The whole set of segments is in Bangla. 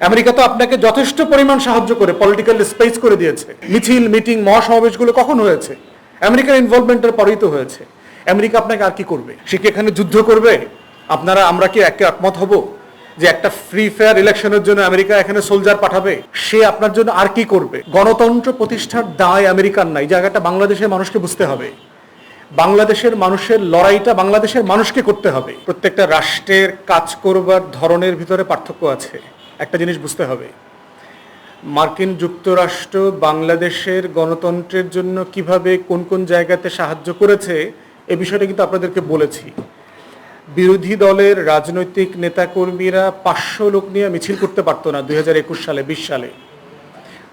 আমেরিকা তো আপনাকে যথেষ্ট পরিমাণ সাহায্য করে পলিটিক্যাল স্পেস করে দিয়েছে। মিছিল, মিটিং, মহাসমাবেশগুলো কখন হয়েছে? আমেরিকার ইনভলভমেন্টের পরেই তো হয়েছে। আমেরিকা আপনাকে আর কি করবে? সে কি এখানে যুদ্ধ করবে? আমরা কি একমত হব যে একটা ফ্রি ফেয়ার ইলেকশনের জন্য আমেরিকা এখানে সোলজার পাঠাবে? সে আপনার জন্য আর কি করবে? গণতন্ত্র প্রতিষ্ঠার দায় আমেরিকার নাই, জায়গাটা বাংলাদেশের মানুষকে বুঝতে হবে। বাংলাদেশের মানুষের লড়াইটা বাংলাদেশের মানুষকে করতে হবে। প্রত্যেকটা রাষ্ট্রের কাজ করবার ধরনের ভিতরে পার্থক্য আছে। একটা জিনিস বুঝতে হবে, মার্কিন যুক্তরাষ্ট্র বাংলাদেশের গণতন্ত্রের জন্য কিভাবে কোন কোন জায়গাতে সাহায্য করেছে এ বিষয়টা কিন্তু আপনাদেরকে বলেছি। বিরোধী দলের রাজনৈতিক নেতাকর্মীরা 500 লোক নিয়ে মিছিল করতে পারতো না 2021 সালে, 20 সালে।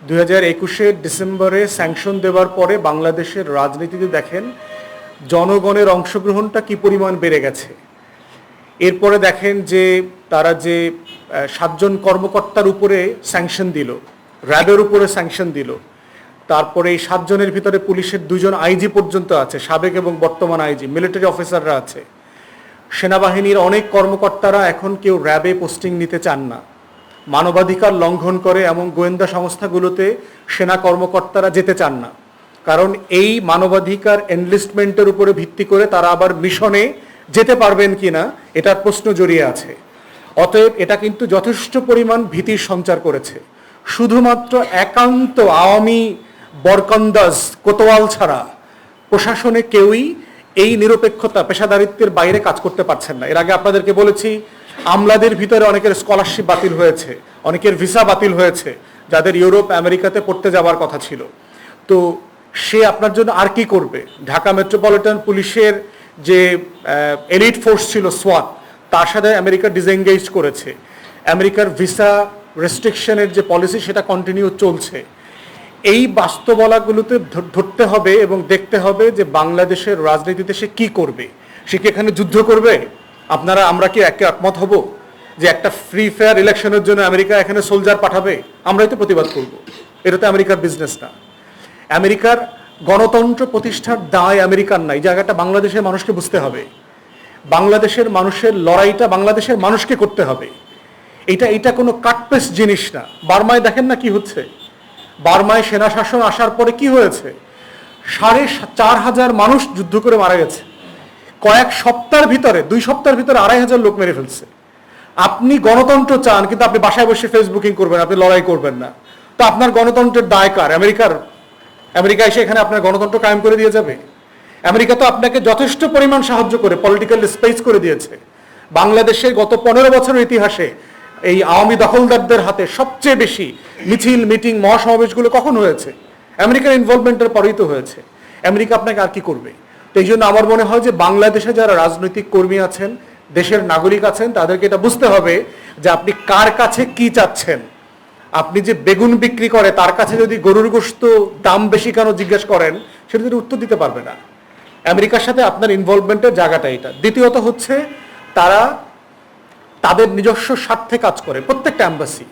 2021 ডিসেম্বরে স্যাংশন দেওয়ার পরে বাংলাদেশের রাজনীতিতে দেখেন জনগণের অংশগ্রহণটা কি পরিমাণ বেড়ে গেছে। এরপরে দেখেন যে তারা যে 7 জন কর্মকর্তার উপরে স্যাংশন দিল, র্যাবের উপরে স্যাংশন দিল। তারপরে এই 7 জনের ভিতরে পুলিশের 2 জন আইজি পর্যন্ত আছে, সাবেক এবং বর্তমান আইজি, মিলিটারি অফিসাররা আছে। সেনাবাহিনীর অনেক কর্মকর্তারা এখন কেউ র্যাবে পোস্টিং নিতে চান না, মানবাধিকার লঙ্ঘন করে এমন গোয়েন্দা সংস্থাগুলোতে সেনা কর্মকর্তারা যেতে চান না, কারণ এই মানবাধিকার এনলিস্টমেন্টের উপরে ভিত্তি করে তারা আবার মিশনে যেতে পারবেন কিনা এটার প্রশ্ন জড়িয়ে আছে। অতএব এটা কিন্তু যথেষ্ট পরিমাণ ভীতির সঞ্চার করেছে। শুধুমাত্র একান্ত আওয়ামী বরকন্দাজ কোতোয়াল ছাড়া প্রশাসনে কেউই এই নিরপেক্ষতা পেশাদারিত্বের বাইরে কাজ করতে পারছেন না। এর আগে আপনাদেরকে বলেছি, আমলাদের ভিতরে অনেকের স্কলারশিপ বাতিল হয়েছে, অনেকের ভিসা বাতিল হয়েছে, যাদের ইউরোপ আমেরিকাতে পড়তে যাওয়ার কথা ছিল। তো সে আপনার জন্য আর কি করবে? ঢাকা মেট্রোপলিটন পুলিশের যে এলিট ফোর্স ছিল সোয়াট, তার সাথে আমেরিকা ডিসএঙ্গেজ করেছে। আমেরিকার ভিসা রেস্ট্রিকশনের যে পলিসি সেটা কন্টিনিউ চলছে। এই বাস্তবতাগুলোতে ধরতে হবে এবং দেখতে হবে যে বাংলাদেশের রাজনীতিতে সে কি করবে। সে কি এখানে যুদ্ধ করবে? আমরা কি একমত হব যে একটা ফ্রি ফেয়ার ইলেকশনের জন্য আমেরিকা এখানে সোলজার পাঠাবে? আমরাই তো প্রতিবাদ করব। এটা তো আমেরিকার বিজনেস না। আমেরিকার গণতন্ত্র প্রতিষ্ঠার দায় আমেরিকার নাই, জায়গাটা বাংলাদেশের মানুষকে বুঝতে হবে। বাংলাদেশের মানুষের লড়াইটা বাংলাদেশের মানুষকে করতে হবে। এটা কোনো কাটপেস জিনিস না। বার্মায় দেখেন না কি হচ্ছে। বার্মায় সেনা শাসন আসার পরে কি হয়েছে? 4,500 মানুষ যুদ্ধ করে মারা গেছে। কয়েক সপ্তাহের ভিতরে, 2 সপ্তাহের ভিতরে 2,500 লোক মেরে ফেলছে। আপনি গণতন্ত্র চান, কিন্তু আপনি বাসায় বসে ফেসবুকিং করবেন, আপনি লড়াই করবেন না। তো আপনার গণতন্ত্রের দায় কার? আমেরিকা এসে এখানে আপনার গণতন্ত্র কায়েম করে দিয়ে যাবে? আমেরিকা তো আপনাকে যথেষ্ট পরিমাণ সাহায্য করে পলিটিক্যাল স্পেস করে দিয়েছে। বাংলাদেশের গত 15 বছরের ইতিহাসে এই আওয়ামী দখলদারদের হাতে সবচেয়ে বেশি মিছিল, মিটিং, মহাসমাবেশগুলো কখন হয়েছে? আমেরিকার ইনভলভমেন্টের পরেই তো হয়েছে। আমেরিকা আপনাকে আর কি করবে? তো এই জন্য আমার মনে হয় যে বাংলাদেশে যারা রাজনৈতিক কর্মী আছেন, দেশের নাগরিক আছেন, তাদেরকে এটা বুঝতে হবে যে আপনি কার কাছে কি চাচ্ছেন। আপনি যে বেগুন বিক্রি করে তার কাছে যদি গরুর গোশত দাম বেশি কেন জিজ্ঞেস করেন, সেটা যদি উত্তর দিতে পারবে না। আমেরিকার সাথে আপনার ইনভলভমেন্টের জায়গাটা এটা। দ্বিতীয়ত হচ্ছে তারা তাদের নিজস্ব স্বার্থে কাজ করে, প্রত্যেকটা এম্বাসি।